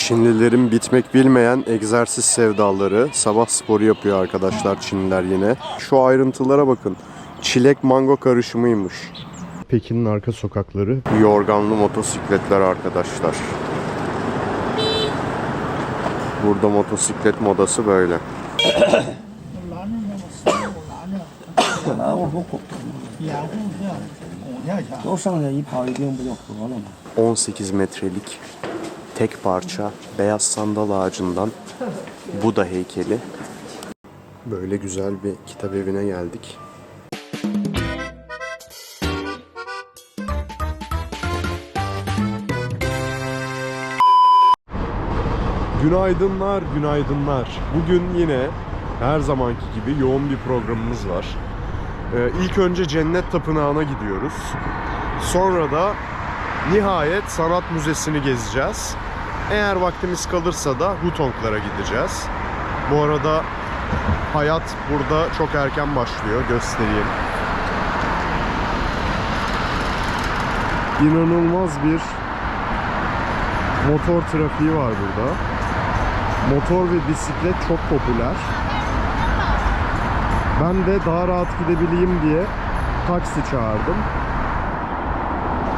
Çinlilerin bitmek bilmeyen egzersiz sevdaları. Sabah sporu yapıyor arkadaşlar Çinliler yine. Şu ayrıntılara bakın. Çilek mango karışımıymış. Pekin'in arka sokakları. Yorganlı motosikletler arkadaşlar. Burada motosiklet modası böyle. 都剩下一跑一定不就合了吗？ 18 metrelik tek parça beyaz sandal ağacından Buda heykeli. Böyle güzel bir kitap evine geldik. Günaydınlar, günaydınlar. Bugün yine her zamanki gibi yoğun bir programımız var. İlk önce Cennet Tapınağı'na gidiyoruz. Sonra da nihayet Sanat Müzesi'ni gezeceğiz. Eğer vaktimiz kalırsa da Hutonglara gideceğiz. Bu arada hayat burada çok erken başlıyor. Göstereyim. İnanılmaz bir motor trafiği var burada. Motor ve bisiklet çok popüler. Ben de daha rahat gidebileyim diye taksi çağırdım.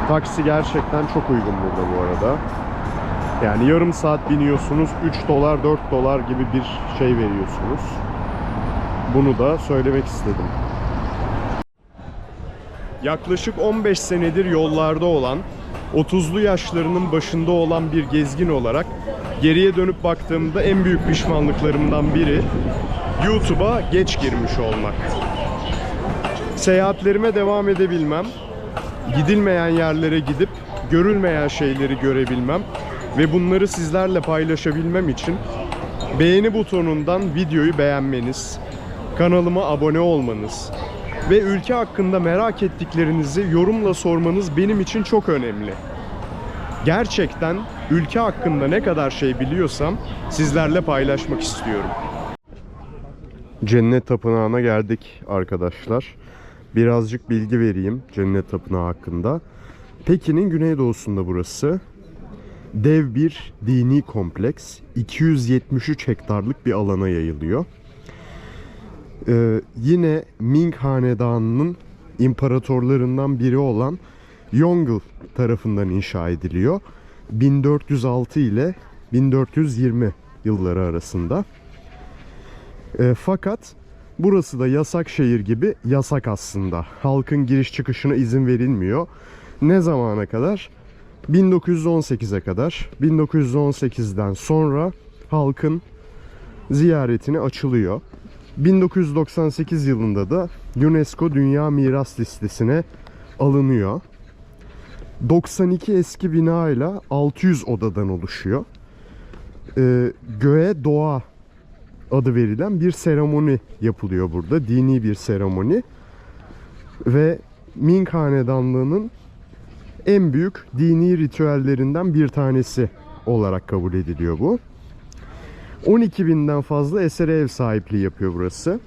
Taksi gerçekten çok uygun burada bu arada. Yani yarım saat biniyorsunuz, 3 dolar 4 dolar gibi bir şey veriyorsunuz. Bunu da söylemek istedim. Yaklaşık 15 senedir yollarda olan, 30'lu yaşlarının başında olan bir gezgin olarak geriye dönüp baktığımda en büyük pişmanlıklarımdan biri YouTube'a geç girmiş olmak. Seyahatlerime devam edebilmem, gidilmeyen yerlere gidip görülmeyen şeyleri görebilmem ve bunları sizlerle paylaşabilmem için beğeni butonundan videoyu beğenmeniz, kanalıma abone olmanız ve ülke hakkında merak ettiklerinizi yorumla sormanız benim için çok önemli. Gerçekten ülke hakkında ne kadar şey biliyorsam sizlerle paylaşmak istiyorum. Cennet Tapınağı'na geldik arkadaşlar. Birazcık bilgi vereyim Cennet Tapınağı hakkında. Pekin'in güneydoğusunda burası. Dev bir dini kompleks. 273 hektarlık bir alana yayılıyor. Yine Ming Hanedanı'nın imparatorlarından biri olan Yongle tarafından inşa ediliyor. 1406 ile 1420 yılları arasında. Fakat burası da yasak şehir gibi yasak aslında. Halkın giriş çıkışına izin verilmiyor. Ne zamana kadar? 1918'e kadar. 1918'den sonra halkın ziyaretine açılıyor. 1998 yılında da UNESCO Dünya Miras Listesi'ne alınıyor. 92 eski bina ile 600 odadan oluşuyor. Göğe Doğa adı verilen bir seremoni yapılıyor burada. Dini bir seremoni. Ve Ming Hanedanlığı'nın en büyük dini ritüellerinden bir tanesi olarak kabul ediliyor bu. 12.000'den fazla esere ev sahipliği yapıyor burası.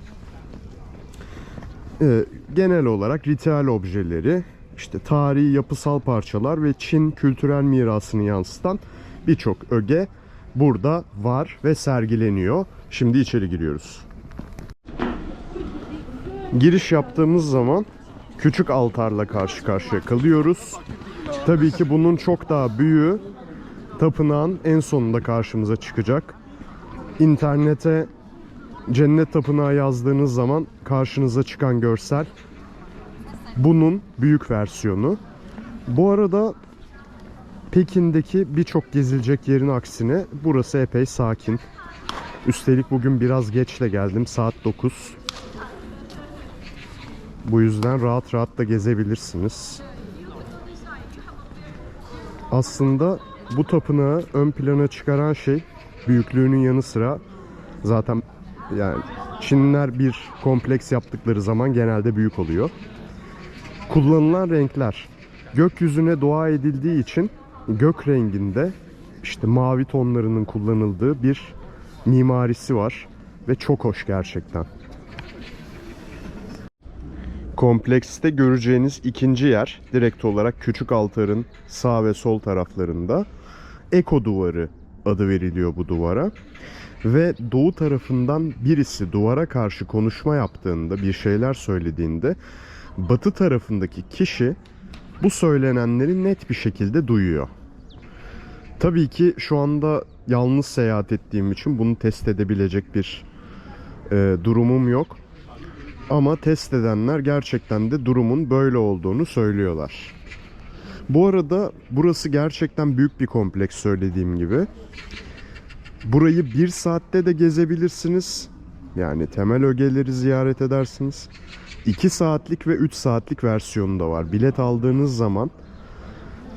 Genel olarak ritüel objeleri, işte tarihi yapısal parçalar ve Çin kültürel mirasını yansıtan birçok öge burada var ve sergileniyor. Şimdi içeri giriyoruz. Giriş yaptığımız zaman küçük altarla karşı karşıya kalıyoruz. Tabii ki bunun çok daha büyüğü tapınağın en sonunda karşımıza çıkacak. İnternete Cennet Tapınağı yazdığınız zaman karşınıza çıkan görsel bunun büyük versiyonu. Bu arada Pekin'deki birçok gezilecek yerin aksine burası epey sakin. Üstelik bugün biraz geçle geldim. Saat 9. Bu yüzden rahat rahat da gezebilirsiniz. Aslında bu tapınağı ön plana çıkaran şey büyüklüğünün yanı sıra zaten yani Çinliler bir kompleks yaptıkları zaman genelde büyük oluyor. Kullanılan renkler. Gökyüzüne dua edildiği için gök renginde işte mavi tonlarının kullanıldığı bir mimarisi var ve çok hoş gerçekten. Komplekste göreceğiniz ikinci yer direkt olarak küçük altarın sağ ve sol taraflarında Eko duvarı adı veriliyor bu duvara. Ve doğu tarafından birisi duvara karşı konuşma yaptığında, bir şeyler söylediğinde batı tarafındaki kişi bu söylenenleri net bir şekilde duyuyor. Tabii ki şu anda yalnız seyahat ettiğim için bunu test edebilecek bir durumum yok. Ama test edenler gerçekten de durumun böyle olduğunu söylüyorlar. Bu arada burası gerçekten büyük bir kompleks, söylediğim gibi. Burayı 1 saatte de gezebilirsiniz. Yani temel ögeleri ziyaret edersiniz. 2 saatlik ve 3 saatlik versiyonu da var. Bilet aldığınız zaman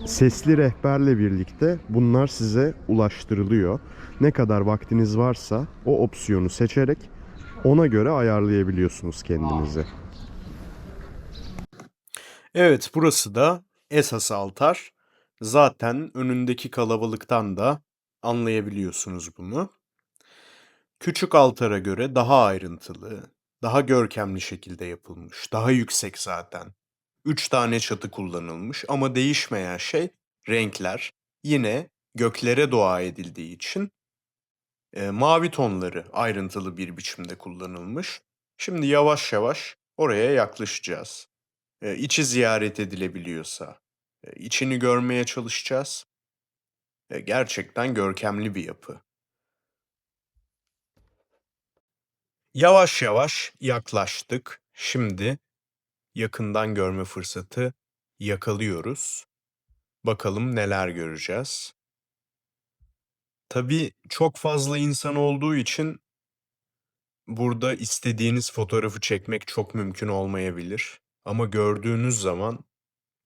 sesli rehberle birlikte bunlar size ulaştırılıyor. Ne kadar vaktiniz varsa o opsiyonu seçerek ona göre ayarlayabiliyorsunuz kendinizi. Evet, burası da esas altar. Zaten önündeki kalabalıktan da anlayabiliyorsunuz bunu. Küçük altara göre daha ayrıntılı, daha görkemli şekilde yapılmış, daha yüksek zaten. 3 tane çatı kullanılmış ama değişmeyen şey renkler. Yine göklere dua edildiği için mavi tonları ayrıntılı bir biçimde kullanılmış. Şimdi yavaş yavaş oraya yaklaşacağız. İçi ziyaret edilebiliyorsa içini görmeye çalışacağız. Gerçekten görkemli bir yapı. Yavaş yavaş yaklaştık. Şimdi yakından görme fırsatı yakalıyoruz. Bakalım neler göreceğiz. Tabii çok fazla insan olduğu için burada istediğiniz fotoğrafı çekmek çok mümkün olmayabilir. Ama gördüğünüz zaman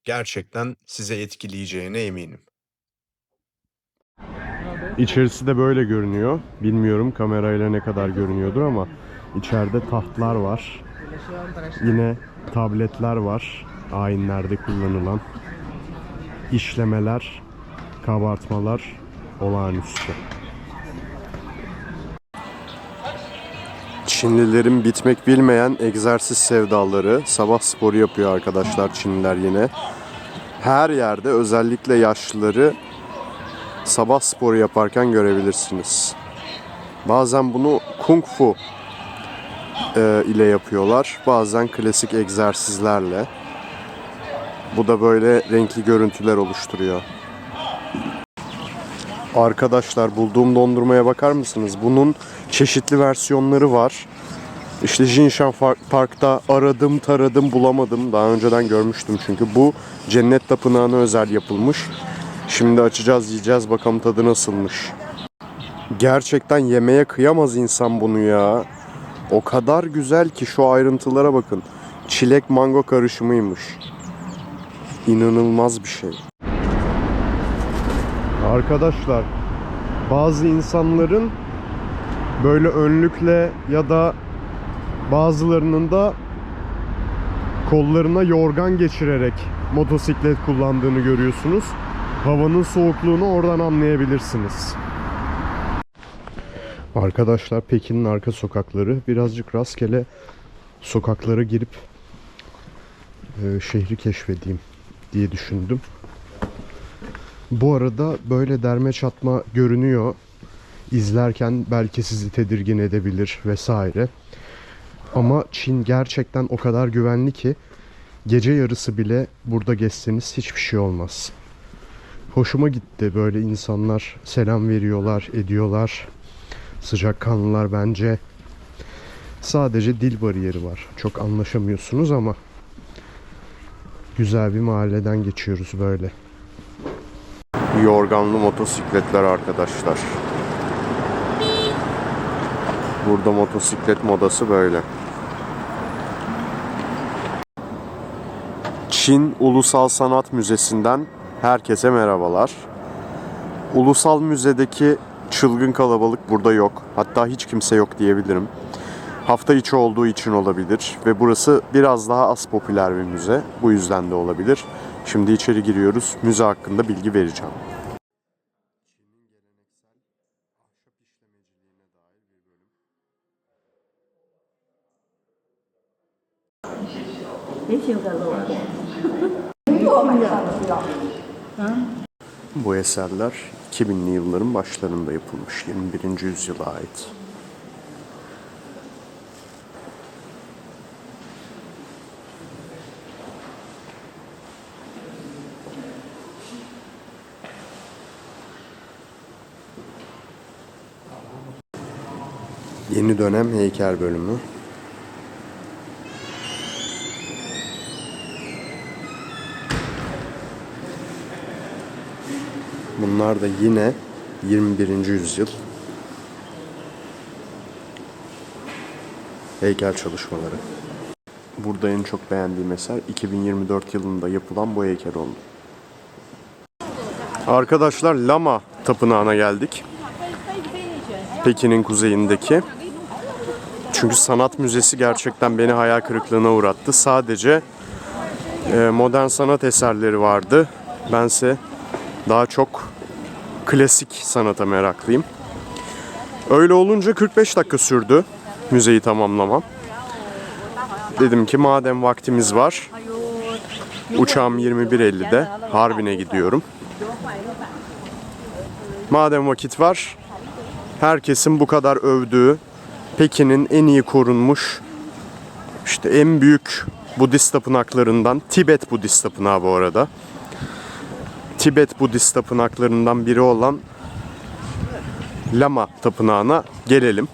gerçekten size etkileyeceğine eminim. İçerisi de böyle görünüyor. Bilmiyorum kamerayla ne kadar görünüyordur ama içeride tahtlar var. Yine tabletler var. Ayinlerde kullanılan işlemeler, kabartmalar olağanüstü. Çinlilerin bitmek bilmeyen egzersiz sevdaları. Sabah sporu yapıyor arkadaşlar Çinliler yine. Her yerde, özellikle yaşlıları sabah sporu yaparken görebilirsiniz. Bazen bunu kung fu ile yapıyorlar. Bazen klasik egzersizlerle. Bu da böyle renkli görüntüler oluşturuyor. Arkadaşlar, bulduğum dondurmaya bakar mısınız? Bunun çeşitli versiyonları var. İşte Jinshan Park'ta aradım taradım bulamadım. Daha önceden görmüştüm çünkü. Bu Cennet Tapınağı'na özel yapılmış. Şimdi açacağız, yiyeceğiz, bakalım tadı nasılmış. Gerçekten yemeye kıyamaz insan bunu ya. O kadar güzel ki, şu ayrıntılara bakın. Çilek mango karışımıymış. İnanılmaz bir şey. Arkadaşlar, bazı insanların böyle önlükle ya da bazılarının da kollarına yorgan geçirerek motosiklet kullandığını görüyorsunuz. Havanın soğukluğunu oradan anlayabilirsiniz. Arkadaşlar, Pekin'in arka sokakları, birazcık rastgele sokaklara girip şehri keşfedeyim diye düşündüm. Bu arada böyle derme çatma görünüyor. İzlerken belki sizi tedirgin edebilir vesaire. Ama Çin gerçekten o kadar güvenli ki gece yarısı bile burada gezseniz hiçbir şey olmaz. Hoşuma gitti, böyle insanlar selam veriyorlar, ediyorlar. Sıcakkanlılar bence. Sadece dil bariyeri var. Çok anlaşamıyorsunuz ama güzel bir mahalleden geçiyoruz böyle. Yorganlı motosikletler arkadaşlar. Burada motosiklet modası böyle. Çin Ulusal Sanat Müzesi'nden herkese merhabalar. Ulusal Müze'deki çılgın kalabalık burada yok. Hatta hiç kimse yok diyebilirim. Hafta içi olduğu için olabilir ve burası biraz daha az popüler bir müze. Bu yüzden de olabilir. Şimdi içeri giriyoruz. Müze hakkında bilgi vereceğim. Bu eserler 2000'li yılların başlarında yapılmış, 21. yüzyıla ait. Yeni dönem heykel bölümü. Bunlar da yine 21. yüzyıl heykel çalışmaları. Burada en çok beğendiğim eser 2024 yılında yapılan bu heykel oldu. Arkadaşlar, Lama Tapınağı'na geldik. Pekin'in kuzeyindeki. Çünkü sanat müzesi gerçekten beni hayal kırıklığına uğrattı. Sadece modern sanat eserleri vardı. Bense daha çok klasik sanata meraklıyım. Öyle olunca 45 dakika sürdü müzeyi tamamlamam. Dedim ki madem vaktimiz var, uçağım 21.50'de, Harbin'e gidiyorum. Madem vakit var, herkesin bu kadar övdüğü, Pekin'in en iyi korunmuş, işte en büyük Budist tapınaklarından, Tibet Budist Tapınağı bu arada. Tibet Budist tapınaklarından biri olan Lama Tapınağı'na gelelim.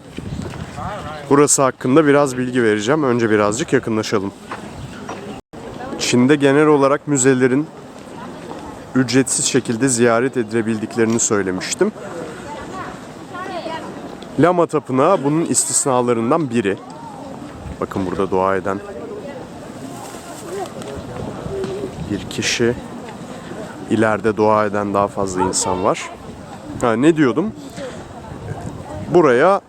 Burası hakkında biraz bilgi vereceğim. Önce birazcık yakınlaşalım. Çin'de genel olarak müzelerin ücretsiz şekilde ziyaret edilebildiklerini söylemiştim. Lama Tapınağı bunun istisnalarından biri. Bakın burada dua eden bir kişi. İleride dua eden daha fazla insan var. Ne diyordum? Buraya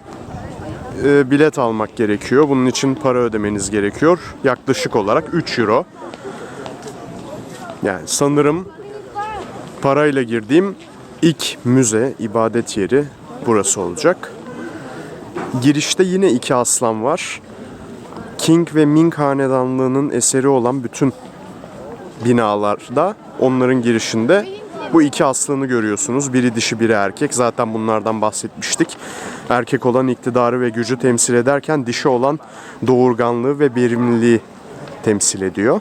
bilet almak gerekiyor. Bunun için para ödemeniz gerekiyor. Yaklaşık olarak 3 euro. Yani sanırım parayla girdiğim ilk müze, ibadet yeri burası olacak. Girişte yine 2 aslan var. Qing ve Ming hanedanlığının eseri olan bütün binalarda, onların girişinde bu 2 aslanı görüyorsunuz. Biri dişi, biri erkek. Zaten bunlardan bahsetmiştik. Erkek olan iktidarı ve gücü temsil ederken dişi olan doğurganlığı ve verimliliği temsil ediyor.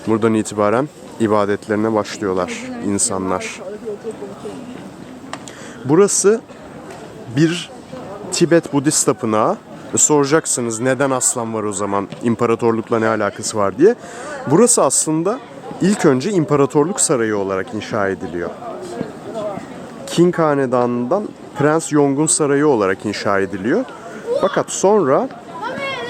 Buradan itibaren ibadetlerine başlıyorlar insanlar. Burası bir Tibet Budist Tapınağı. Soracaksınız neden aslan var o zaman, imparatorlukla ne alakası var diye. Burası aslında ilk önce imparatorluk sarayı olarak inşa ediliyor. Qing hanedanından Prens Yong'un sarayı olarak inşa ediliyor. Fakat sonra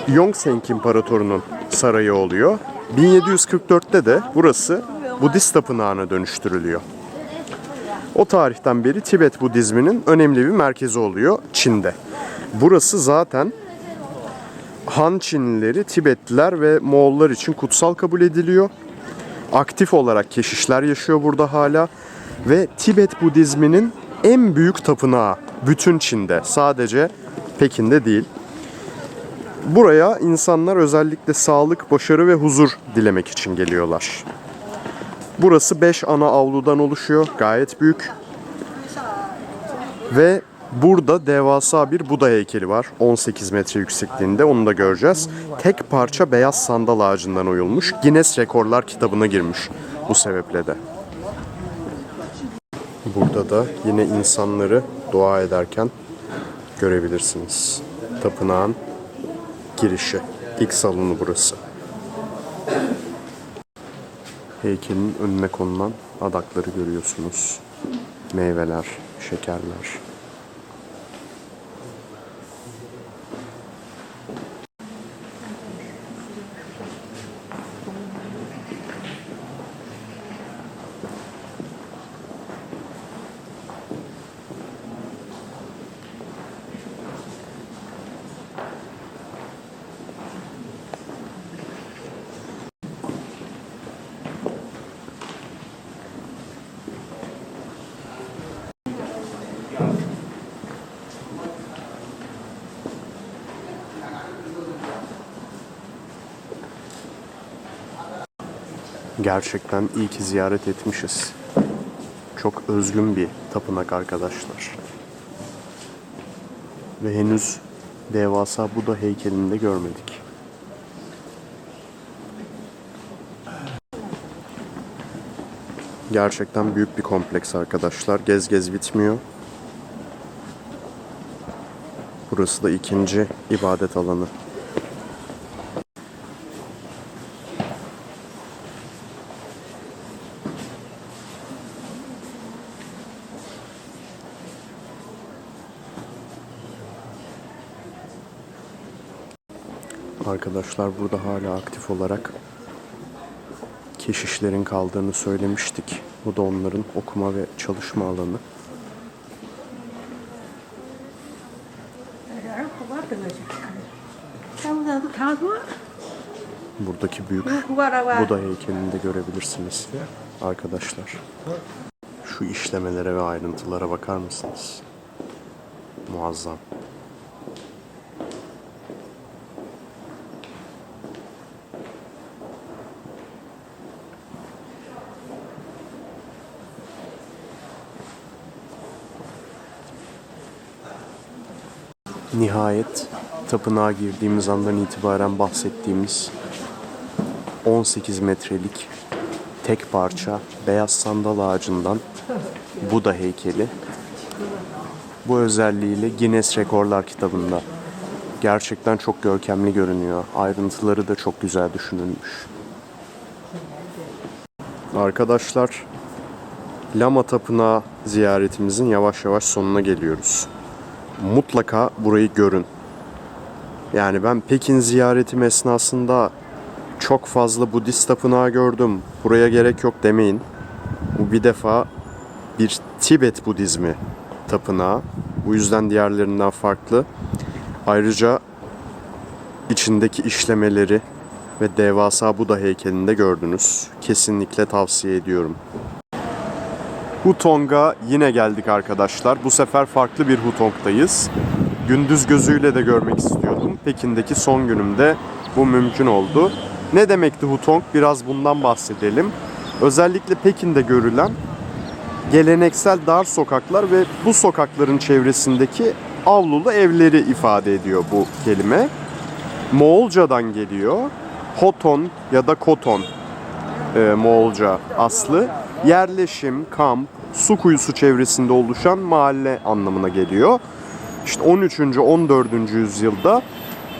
Yongzheng İmparatoru'nun sarayı oluyor. 1744'te de burası Budist tapınağına dönüştürülüyor. O tarihten beri Tibet Budizminin önemli bir merkezi oluyor Çin'de. Burası zaten Han Çinlileri, Tibetliler ve Moğollar için kutsal kabul ediliyor. Aktif olarak keşişler yaşıyor burada hala. Ve Tibet Budizminin en büyük tapınağı bütün Çin'de. Sadece Pekin'de değil. Buraya insanlar özellikle sağlık, başarı ve huzur dilemek için geliyorlar. Burası 5 ana avludan oluşuyor. Gayet büyük. Ve burada devasa bir Buda heykeli var. 18 metre yüksekliğinde. Onu da göreceğiz. Tek parça beyaz sandal ağacından oyulmuş. Guinness Rekorlar kitabına girmiş bu sebeple de. Burada da yine insanları dua ederken görebilirsiniz. Tapınağın girişi. İlk salonu burası. Heykelin önüne konulan adakları görüyorsunuz. Meyveler, şekerler. Gerçekten iyi ki ziyaret etmişiz. Çok özgün bir tapınak arkadaşlar. Ve henüz devasa Buda heykelini de görmedik. Gerçekten büyük bir kompleks arkadaşlar. Gez gez bitmiyor. Burası da ikinci ibadet alanı. Arkadaşlar burada hala aktif olarak keşişlerin kaldığını söylemiştik. Bu da onların okuma ve çalışma alanı. Buradaki büyük Buda heykelini de görebilirsiniz arkadaşlar. Şu işlemelere ve ayrıntılara bakar mısınız? Muazzam. Nihayet tapınağa girdiğimiz andan itibaren bahsettiğimiz 18 metrelik tek parça beyaz sandal ağacından Buda heykeli. Bu özelliğiyle Guinness Rekorlar kitabında. Gerçekten çok görkemli görünüyor. Ayrıntıları da çok güzel düşünülmüş. Arkadaşlar, Lama Tapınağı ziyaretimizin yavaş yavaş sonuna geliyoruz. Mutlaka burayı görün. Yani ben Pekin ziyaretim esnasında çok fazla Budist tapınağı gördüm, buraya gerek yok demeyin. Bu bir defa bir Tibet Budizmi tapınağı. Bu yüzden diğerlerinden farklı. Ayrıca içindeki işlemeleri ve devasa Buda heykelini de gördünüz. Kesinlikle tavsiye ediyorum. Hutong'a yine geldik arkadaşlar. Bu sefer farklı bir Hutong'dayız. Gündüz gözüyle de görmek istiyordum. Pekin'deki son günümde bu mümkün oldu. Ne demekti Hutong? Biraz bundan bahsedelim. Özellikle Pekin'de görülen geleneksel dar sokaklar ve bu sokakların çevresindeki avlulu evleri ifade ediyor bu kelime. Moğolcadan geliyor. Hoton ya da koton Moğolca aslı. Yerleşim, kamp, su kuyusu çevresinde oluşan mahalle anlamına geliyor. İşte 13. 14. yüzyılda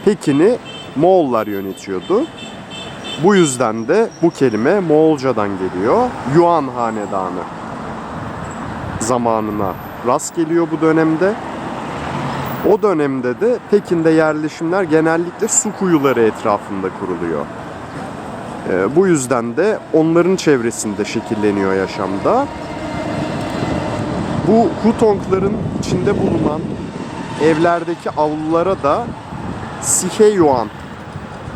Pekin'i Moğollar yönetiyordu. Bu yüzden de bu kelime Moğolcadan geliyor. Yuan Hanedanı zamanına rast geliyor bu dönemde. O dönemde de Pekin'de yerleşimler genellikle su kuyuları etrafında kuruluyor. Bu yüzden de onların çevresinde şekilleniyor yaşamda. Bu Hutongların içinde bulunan evlerdeki avlulara da Siheyuan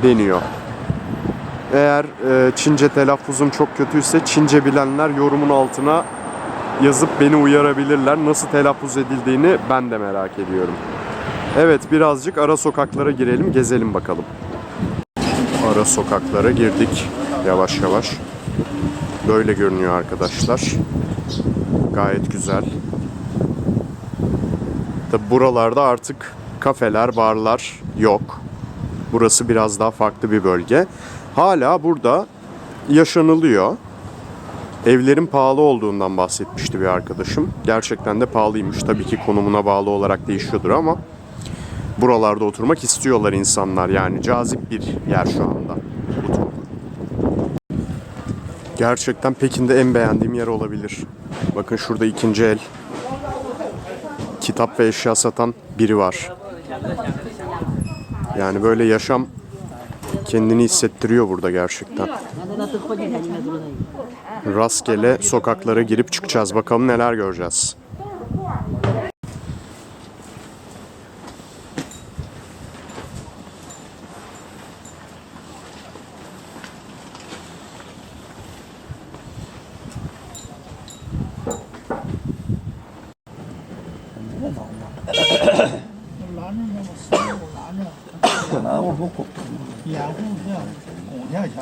deniyor. Eğer Çince telaffuzum çok kötüyse Çince bilenler yorumun altına yazıp beni uyarabilirler. Nasıl telaffuz edildiğini ben de merak ediyorum. Evet, birazcık ara sokaklara girelim, gezelim bakalım. Ara sokaklara girdik yavaş yavaş. Böyle görünüyor arkadaşlar. Gayet güzel. Tabi buralarda artık kafeler, barlar yok. Burası biraz daha farklı bir bölge. Hala burada yaşanılıyor. Evlerin pahalı olduğundan bahsetmişti bir arkadaşım. Gerçekten de pahalıymış. Tabii ki konumuna bağlı olarak değişiyordur ama buralarda oturmak istiyorlar insanlar. Yani cazip bir yer şu anda. Gerçekten Pekin'de en beğendiğim yer olabilir. Bakın şurada ikinci el kitap ve eşya satan biri var. Yani böyle yaşam kendini hissettiriyor burada gerçekten. Rastgele sokaklara girip çıkacağız. Bakalım neler göreceğiz.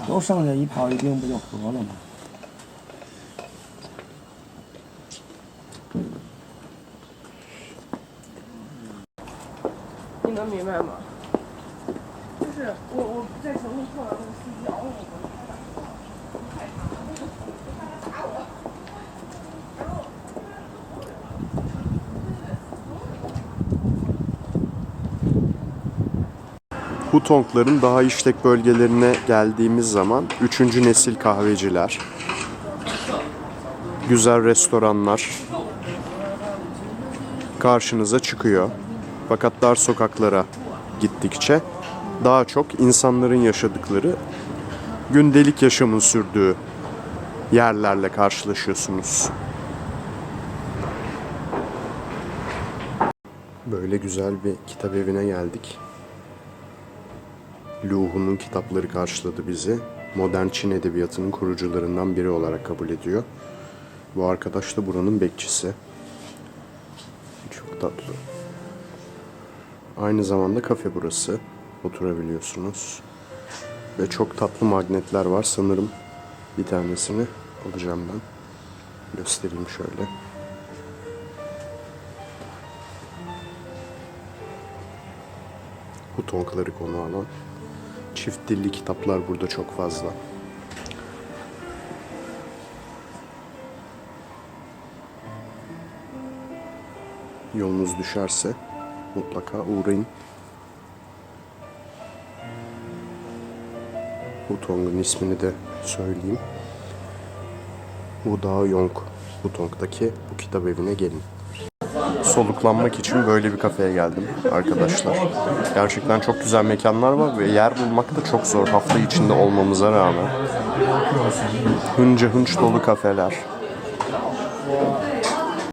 楼上的一跑一定不就合了吗？你能明白吗？就是我在城里碰到那个司机嗷我，太怕了，打我。Hutongların daha işlek bölgelerine geldiğimiz zaman 3. nesil kahveciler, güzel restoranlar karşınıza çıkıyor. Fakat dar sokaklara gittikçe daha çok insanların yaşadıkları, gündelik yaşamın sürdüğü yerlerle karşılaşıyorsunuz. Böyle güzel bir kitap evine geldik. Lu Hu'nun kitapları karşıladı bizi. Modern Çin edebiyatının kurucularından biri olarak kabul ediyor. Bu arkadaş da buranın bekçisi. Çok tatlı. Aynı zamanda kafe burası. Oturabiliyorsunuz. Ve çok tatlı magnetler var. Sanırım bir tanesini alacağım ben. Göstereyim şöyle. Hutongları konu alan çift dilli kitaplar burada çok fazla. Yolunuz düşerse mutlaka uğrayın. Hutong'un ismini de söyleyeyim. Wudao Yong Hutong'daki bu kitap evine gelin. Soluklanmak için böyle bir kafeye geldim arkadaşlar. Gerçekten çok güzel mekanlar var ve yer bulmak da çok zor hafta içinde olmamıza rağmen. Hınca hınç dolu kafeler.